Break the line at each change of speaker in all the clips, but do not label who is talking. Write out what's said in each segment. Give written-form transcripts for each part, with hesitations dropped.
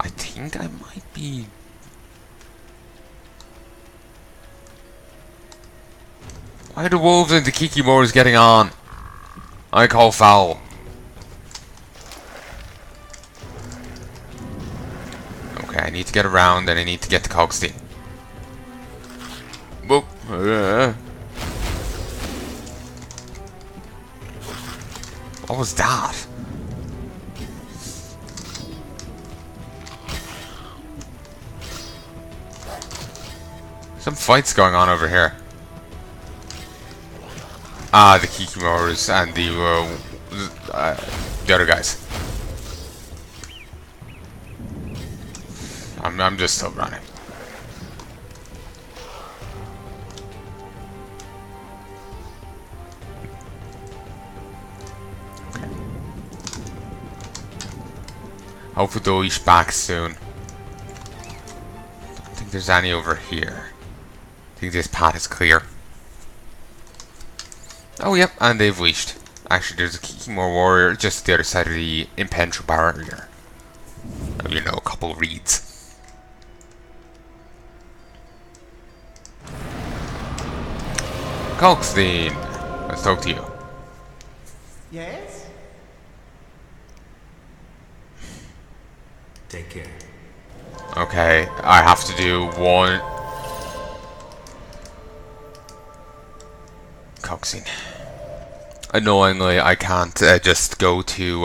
I think I might be... Why are the wolves and the Kikimores getting on? I call foul. Okay, I need to get around and I need to get to Cogstein. Whoa. What was that? Some fights going on over here. Ah, the Kikimores and the other guys. I'm just still running. Okay. Hopefully they'll each back soon. Don't think there's any over here. I think this path is clear. Oh, yep, and they've leashed. Actually, there's a Kikimore warrior just the other side of the impenetrable barrier. You know, a couple of reeds. Cogstein, let's talk to you.
Yes? Take care.
Okay, I have to do one... Cogstein. Annoyingly, I can't just go to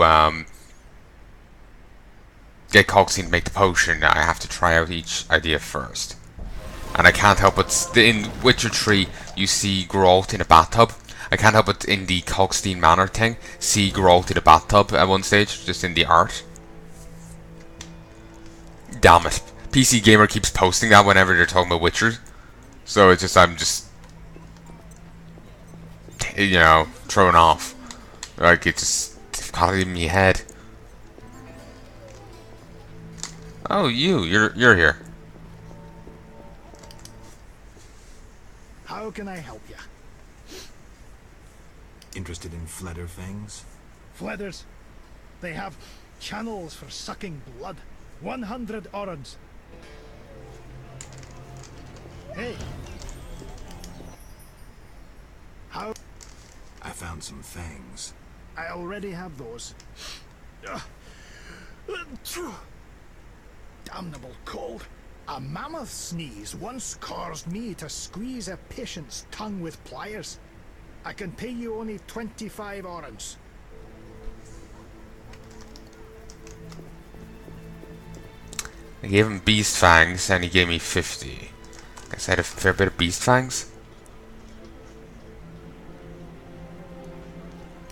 get Cogstein to make the potion. I have to try out each idea first. And I can't help but... In Witcher 3, you see Geralt in a bathtub. I can't help but in the Cogstein Manor thing, see Geralt in a bathtub at one stage, just in the art. Damn it. PC Gamer keeps posting that whenever they're talking about Witcher. So it's just, I'm just... You know, thrown off. Like, it just... It's got it in my head. Oh, you're here.
How can I help you?
Interested in fledder fangs?
Fledders. They have channels for sucking blood. 100 orans. Hey. How?
I found some fangs.
I already have those. Damnable cold. A mammoth sneeze once caused me to squeeze a patient's tongue with pliers. I can pay you only 25 orans.
I gave him beast fangs and he gave me 50. Guess I had a fair bit of beast fangs.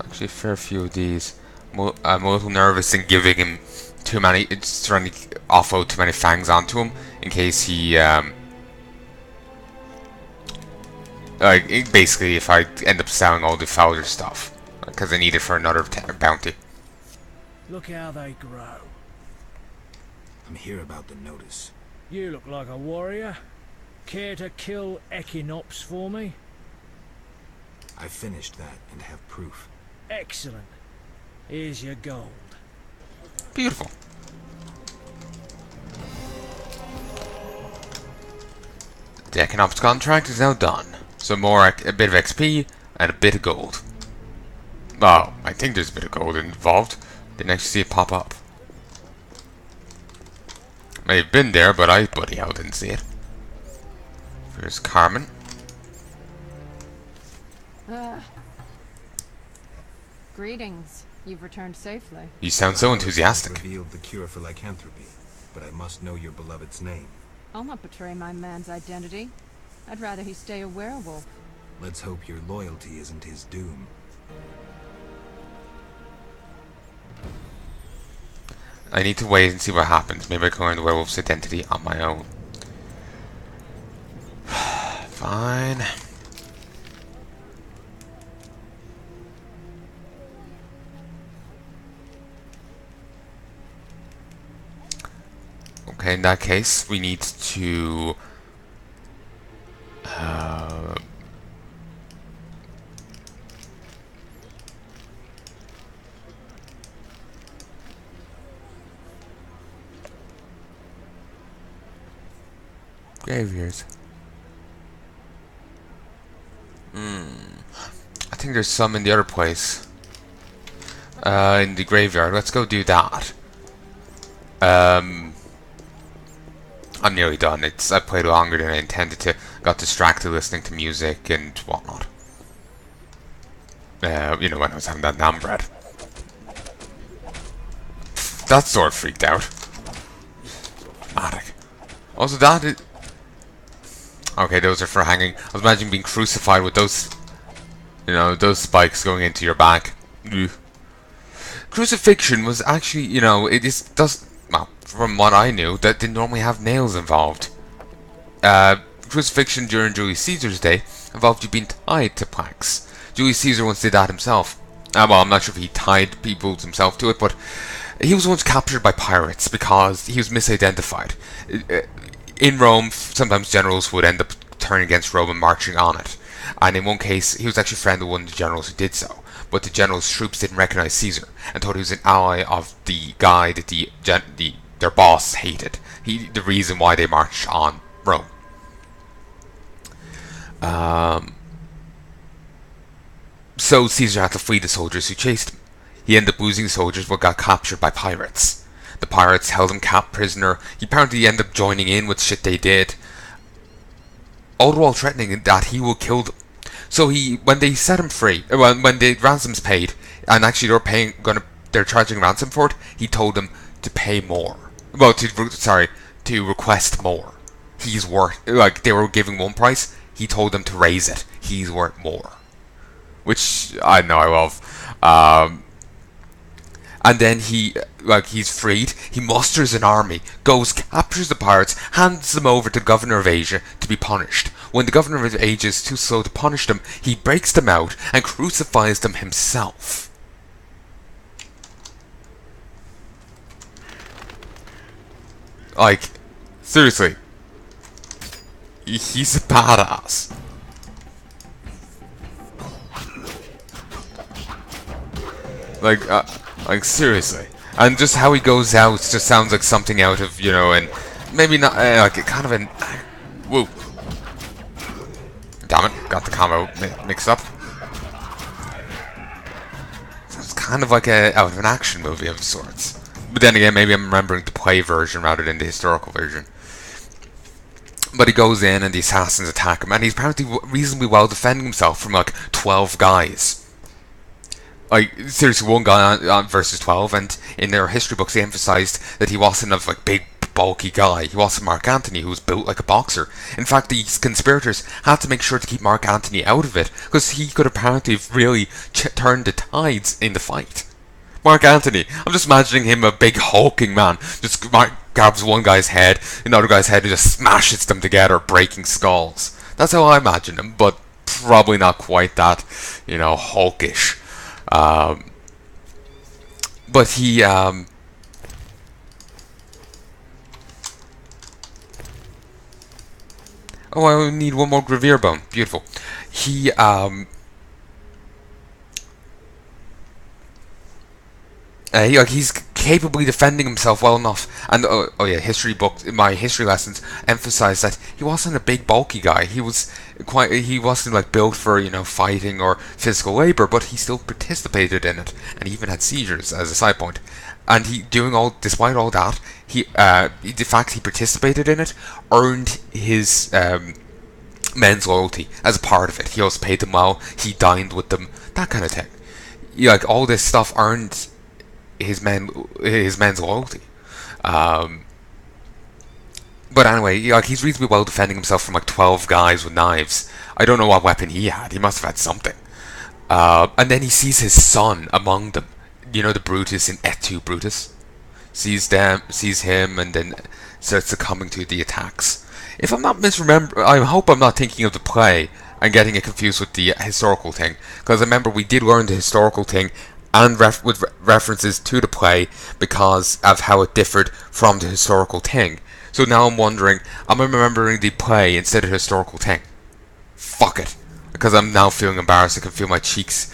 Actually, a fair few of these. I'm a little nervous in giving him too many. It's trying to offload too many fangs onto him in case he, basically, if I end up selling all the Fowler stuff, because I need it for another bounty.
Look how they grow.
I'm here about the notice.
You look like a warrior. Care to kill Equinops for me?
I finished that and have proof.
Excellent. Here's your gold.
Beautiful. The Equinops contract is now done. So a bit of XP and a bit of gold. Oh, I think there's a bit of gold involved. Didn't actually see it pop up. May have been there, but I bloody hell didn't see it. Here's Carmen.
Greetings. You've returned safely.
You sound so enthusiastic.
Revealed the cure for lycanthropy, but I must know your beloved's name.
I'll not betray my man's identity. I'd rather he stay a werewolf.
Let's hope your loyalty isn't his doom.
I need to wait and see what happens. Maybe I can learn the werewolf's identity on my own. Fine. Okay, in that case, we need to... Graveyards. I think there's some in the other place. In the graveyard. Let's go do that. I'm nearly done. I played longer than I intended to. Got distracted listening to music and whatnot. You know, when I was having that naan bread. That sort of freaked out. Attic. Also, that is... Okay, those are for hanging. I was imagining being crucified with those... You know, those spikes going into your back. Ugh. Crucifixion was actually, you know, well, from what I knew, that didn't normally have nails involved. Crucifixion during Julius Caesar's day involved you being tied to planks. Julius Caesar once did that himself. Well, I'm not sure if he tied people himself to it, but he was once captured by pirates because he was misidentified. In Rome, sometimes generals would end up turning against Rome and marching on it. And in one case, he was actually friend with one of the generals who did so. But the general's troops didn't recognize Caesar and thought he was an ally of the guy that their boss hated. The reason why they marched on Rome. So Caesar had to flee the soldiers who chased him. He ended up losing the soldiers but got captured by pirates. The pirates held him prisoner. He apparently ended up joining in with shit they did, all the while threatening that he will kill them. So when they set him free, when the ransom's paid, and actually they're charging ransom for it, he told them to pay more. Well, to request more. He's worth, like, they were giving one price, he told them to raise it. He's worth more. Which I know I love. And then he's freed, he musters an army, goes, captures the pirates, hands them over to the governor of Asia to be punished. When the governor of Asia is too slow to punish them, he breaks them out and crucifies them himself. Like, seriously. He's a badass. Like seriously. And just how he goes out just sounds like something out of, you know, and maybe not, like, kind of an... Whoa. Damn it, got the combo mixed up. It's kind of like out of an action movie of sorts. But then again, maybe I'm remembering the play version rather than the historical version. But he goes in and the assassins attack him, and he's apparently reasonably well defending himself from like 12 guys. Like, seriously, one guy versus 12, and in their history books they emphasized that he wasn't a like big, bulky guy. He wasn't Mark Antony, who was built like a boxer. In fact, these conspirators had to make sure to keep Mark Antony out of it, because he could apparently have really turned the tides in the fight. Mark Antony, I'm just imagining him a big hulking man, just grabs one guy's head, another guy's head, and just smashes them together, breaking skulls. That's how I imagine him, but probably not quite that, you know, hulkish. But he, oh, I need one more Graveer bone. Beautiful. He, he's capably defending himself well enough, and oh yeah, my history lessons emphasize that he wasn't a big bulky guy. He wasn't like built for, you know, fighting or physical labor, but he still participated in it, and he even had seizures as a side point. And despite all that, the fact he participated in it earned his men's loyalty as a part of it. He also paid them well. He dined with them, that kind of thing. Like, all this stuff earned his men's loyalty. But anyway, like, he's reasonably well defending himself from like 12 guys with knives. I don't know what weapon he had. He must have had something. And then he sees his son among them. You know, the Brutus in Et tu, Brutus? Sees him, and then starts succumbing to the attacks. If I'm not misremembering, I hope I'm not thinking of the play and getting it confused with the historical thing. Because I remember we did learn the historical thing and with references to the play because of how it differed from the historical thing. So now I'm wondering, am I remembering the play instead of the historical thing? Fuck it. Because I'm now feeling embarrassed. I can feel my cheeks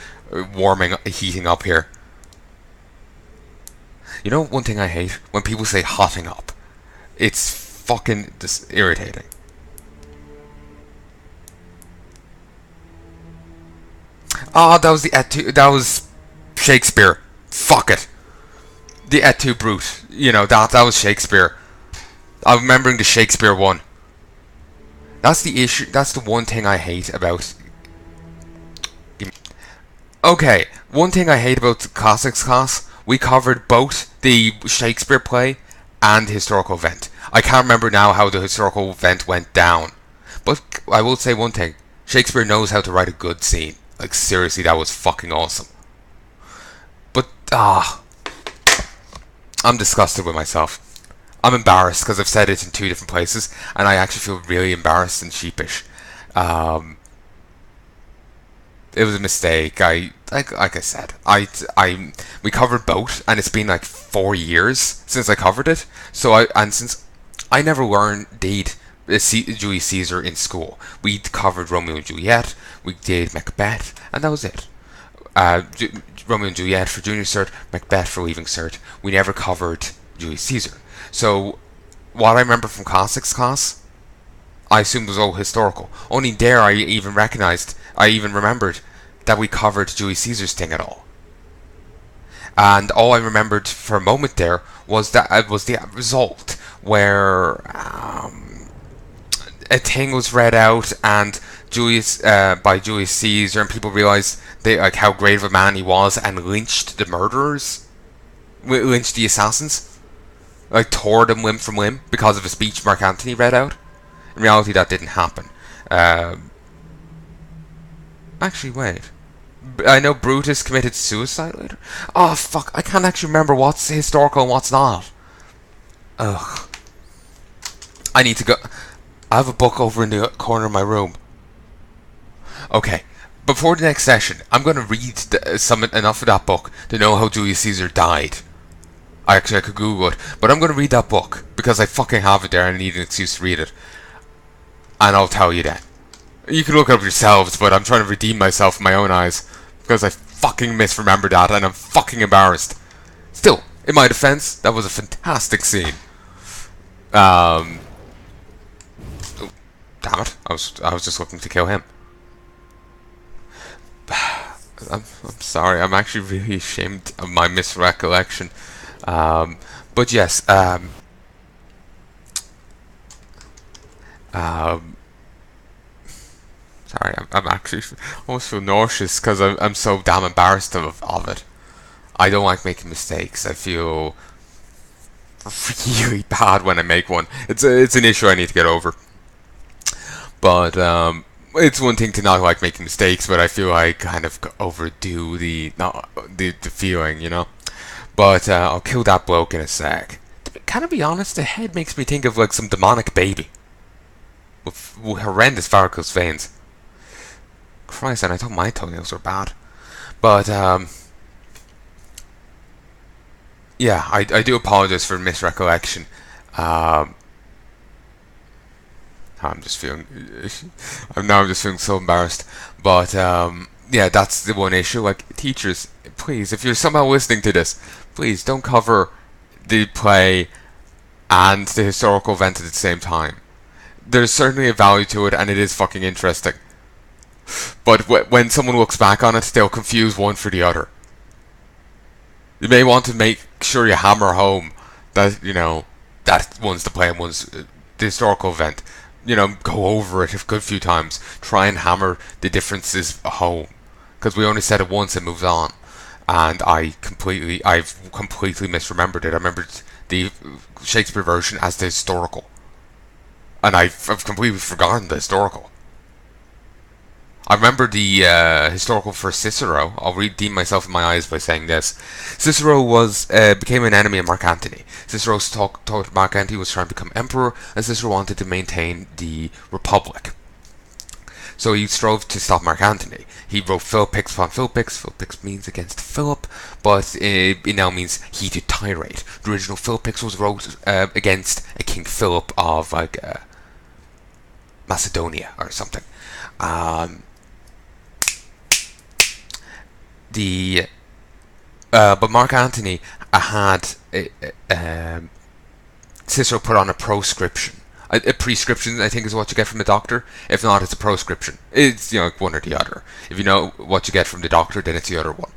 heating up here. You know one thing I hate? When people say hotting up. It's fucking irritating. Oh, that was the et tu. That was Shakespeare. Fuck it. The et tu brute. You know, that was Shakespeare. I'm remembering the Shakespeare one. That's the issue. That's the one thing I hate about. Okay, one thing I hate about the classics class. We covered both the Shakespeare play and the historical event. I can't remember now how the historical event went down, but I will say one thing: Shakespeare knows how to write a good scene. Like, seriously, that was fucking awesome. But I'm disgusted with myself. I'm embarrassed because I've said it in 2 different places, and I actually feel really embarrassed and sheepish. It was a mistake. Like I said, we covered both, and it's been like 4 years since I covered it. Since I never learned Julius Caesar in school, we covered Romeo and Juliet, we did Macbeth, and that was it. Romeo and Juliet for junior cert, Macbeth for leaving cert. We never covered Julius Caesar. So what I remember from classics class, I assumed was all historical. Only there I even remembered that we covered Julius Caesar's thing at all. And all I remembered for a moment there was that it was the result where a thing was read out and by Julius Caesar, and people realized how great of a man he was, and lynched the murderers, lynched the assassins, like tore them limb from limb because of a speech Mark Antony read out. In reality, that didn't happen. Actually, wait. I know Brutus committed suicide later. Oh fuck! I can't actually remember what's historical and what's not. Ugh. I need to go. I have a book over in the corner of my room. Okay, before the next session, I'm going to read enough of that book to know how Julius Caesar died. I could Google it, but I'm going to read that book because I fucking have it there and I need an excuse to read it. And I'll tell you then. You can look it up yourselves, but I'm trying to redeem myself in my own eyes because I fucking misremembered that and I'm fucking embarrassed. Still, in my defense, that was a fantastic scene. Oh, damn it! I was just looking to kill him. I'm sorry. I'm actually really ashamed of my misrecollection. But yes. Sorry, I'm actually almost feel nauseous because I'm so damn embarrassed of it. I don't like making mistakes. I feel really bad when I make one. It's an issue I need to get over. But it's one thing to not like making mistakes, but I feel I kind of overdo the feeling, you know. But I'll kill that bloke in a sec. Can I be honest? The head makes me think of like some demonic baby with horrendous varicose veins. Christ, and I thought my toenails were bad. But yeah, I do apologize for misrecollection. I'm just feeling so embarrassed. But yeah, that's the one issue. Like, teachers, please, if you're somehow listening to this, please don't cover the play and the historical event at the same time. There's certainly a value to it, and it is fucking interesting. But when someone looks back on it, they'll confuse one for the other. You may want to make sure you hammer home that, you know, that one's the play and one's the historical event. You know, go over it a good few times. Try and hammer the differences home. Because we only said it once and moved on. And I've completely misremembered it. I remembered the Shakespeare version as the historical. And I've completely forgotten the historical. I remember the historical for Cicero. I'll redeem myself in my eyes by saying this. Cicero became an enemy of Mark Antony. Cicero thought Mark Antony was trying to become emperor, and Cicero wanted to maintain the republic. So he strove to stop Mark Antony. He wrote Philippics upon Philippics. Philippics means against Philip, but it now means heated tirade. The original Philippics was wrote against a King Philip of like Macedonia or something. But Mark Antony had Cicero put on a proscription A prescription, I think, is what you get from the doctor. If not, it's a proscription. It's, like one or the other. If you know what you get from the doctor, then it's the other one.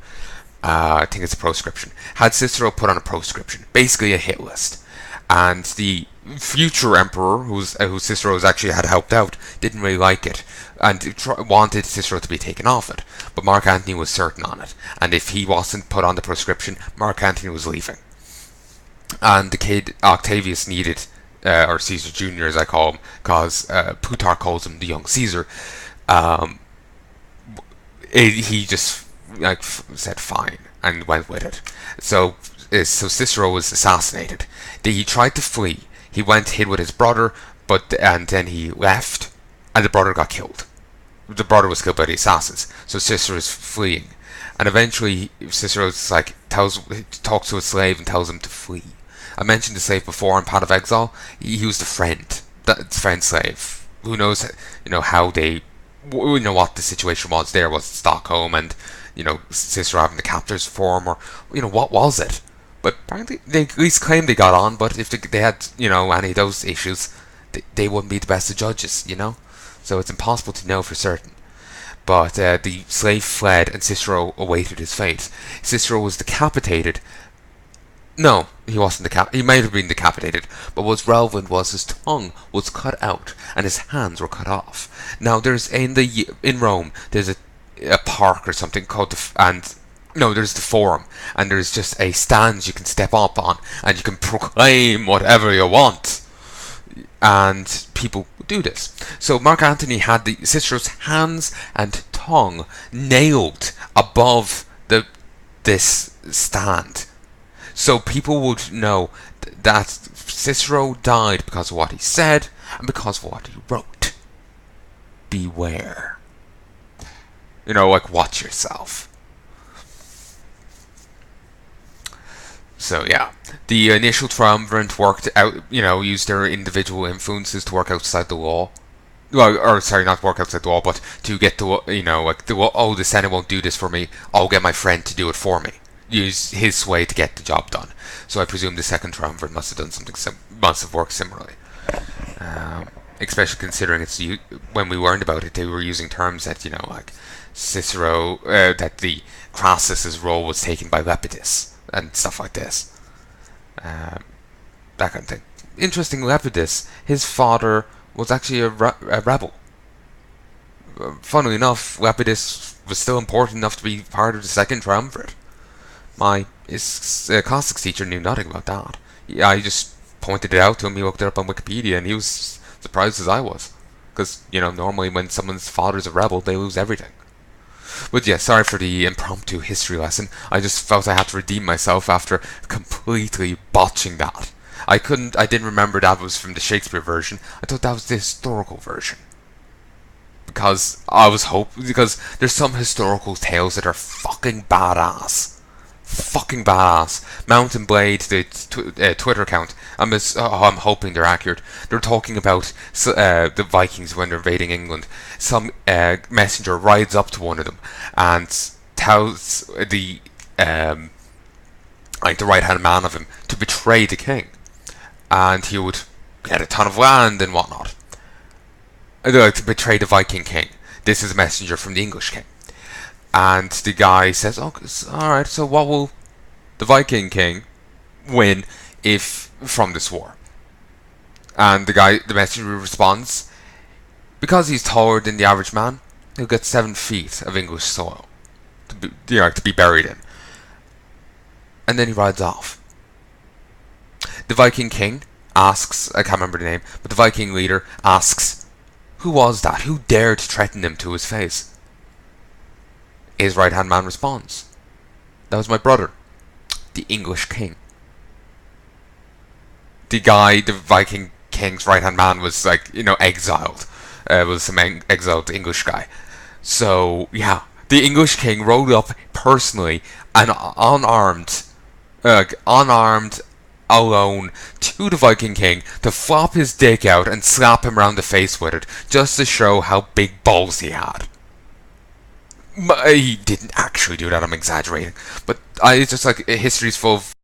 I think it's a proscription. Had Cicero put on a proscription, basically a hit list, and the future emperor, who Cicero's actually had helped out, didn't really like it and wanted Cicero to be taken off it. But Mark Antony was certain on it, and if he wasn't put on the proscription, Mark Antony was leaving. And the kid Octavius needed, or Caesar Jr. as I call him, because Plutarch calls him the young Caesar. He just said fine and went with it. So Cicero was assassinated. He tried to flee. He went hid with his brother, and then he left, and the brother got killed. The brother was killed by the assassins. So Cicero is fleeing, and eventually Cicero's talks to a slave and tells him to flee. I mentioned the slave before in Path of Exile. He was the friend slave. Who knows, how they, what the situation was there. Was it Stockholm and, Cicero having the captors form, or, what was it? But apparently they at least claimed they got on, but if they had, any of those issues, they wouldn't be the best of judges, So it's impossible to know for certain. But the slave fled and Cicero awaited his fate. Cicero was decapitated. No, he wasn't he might have been decapitated, but what's relevant was his tongue was cut out and his hands were cut off. Now there's in Rome there's a park or something called there's the Forum, and there's just a stand you can step up on and you can proclaim whatever you want. And people do this. So Mark Antony had Cicero's hands and tongue nailed above this stand. So people would know that Cicero died because of what he said and because of what he wrote. Beware. Watch yourself. So yeah, the initial triumvirate worked out, used their individual influences to work outside the law. Well, or sorry, not work outside the law, but to get the Senate won't do this for me, I'll get my friend to do it for me. Use his sway to get the job done. So I presume the second triumvirate must have done must have worked similarly. Especially considering when we learned about it, they were using terms that, Cicero, that the Crassus's role was taken by Lepidus and stuff like this. That kind of thing. Interesting, Lepidus, his father was actually a rebel. Funnily enough, Lepidus was still important enough to be part of the second triumvirate. My classics teacher knew nothing about that. I just pointed it out to him. He looked it up on Wikipedia, and he was surprised as I was. Because, normally when someone's father's a rebel, they lose everything. But yeah, sorry for the impromptu history lesson. I just felt I had to redeem myself after completely botching that. I didn't remember that was from the Shakespeare version. I thought that was the historical version. Because there's some historical tales that are fucking badass. Fucking badass. Mountain Blade, the Twitter account, I'm hoping they're accurate. They're talking about the Vikings when they're invading England. Some messenger rides up to one of them and tells the right hand man of him to betray the king, and he would get a ton of land and whatnot. To betray the Viking king. This is a messenger from the English king. And the guy says, alright, so what will the Viking king win from this war? And the messenger responds, because he's taller than the average man, he'll get 7 feet of English soil to be buried in. And then he rides off. The Viking king asks, I can't remember the name, but the Viking leader asks, who was that? Who dared threaten him to his face? His right-hand man responds, that was my brother, the English king. The Viking king's right-hand man was exiled. Was some exiled English guy. So, yeah, the English king rode up personally and unarmed, alone, to the Viking king to flop his dick out and slap him around the face with it, just to show how big balls he had. He didn't actually do that, I'm exaggerating. But it's just history's full of